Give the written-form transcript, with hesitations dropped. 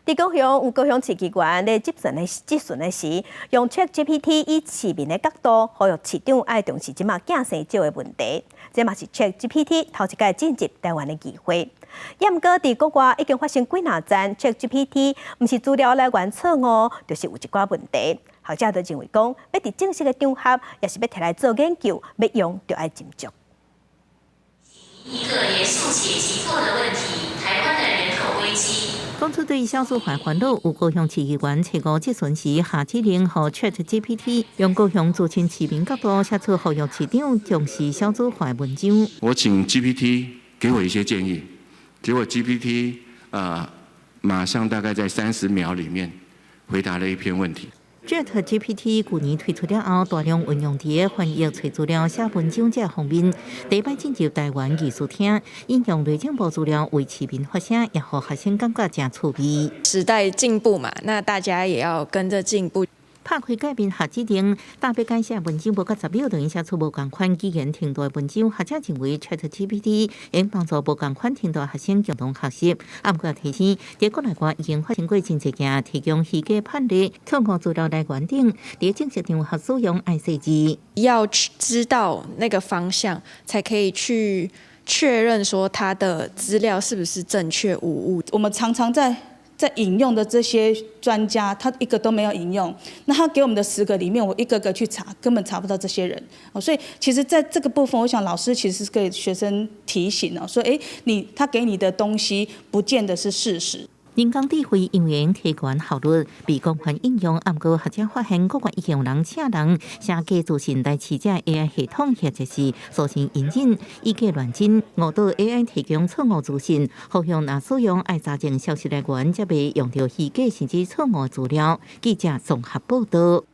伫高雄有高雄市机关咧质询的时，用 ChatGPT 以市民的角度，呼吁市长爱重视即马囝生少的问题。这嘛是 ChatGPT 头一届进入台湾的机会。也毋过伫国外已经发生几哪站 ChatGPT 毋是资料来源错误，就是有一寡问题。学者就认为讲，要伫正式的场合，也是要摕来做研究，要用就爱斟酌。一个严肃且急迫的问题：台湾的人口危机。讲出对少数派烦恼，有高雄市议员找5质询时下指令，和 ChatGPT 用高雄资深市民角度写出呼吁市长重视少数派文章。我请 GPT 给我一些建议，结果 GPT 马上大概在30秒里面回答了一篇问题。ChatGPT 去年推出了后，大量运用伫翻译、找资料、写文章这方面。第一摆进入台湾艺术厅，引用内政部资料为市民发声，也让学生感觉真趣味。时代进步嘛，那大家也要跟着进步。拍开改变下指令，特别改写文章无到10秒，等于写出无共款语言程度的文章。学者认为 ChatGPT 能帮助无共款程度的学生共同学习。不过提醒，在国内外已经发生过真侪件提供虚假判例、错误资料来源等，在正式场合使用爱细致。要知道那个方向，才可以去确认说他的资料是不是正确无误。我们常常在引用的这些专家，他一个都没有引用。那他给我们的10个里面，我一个个去查，根本查不到这些人。所以其实在这个部分，我想老师其实是给学生提醒说，他给你的东西不见得是事实。人工智慧因为提高效率，被广泛应用。不过学者发现，国外已经有人请人写假自信来试这 AI 系统，或者是所信引进以假乱真，误导 AI 提供错误资讯。呼吁若使用爱查证消息来源，才袂用到虚假甚至错误资料。记者综合报道。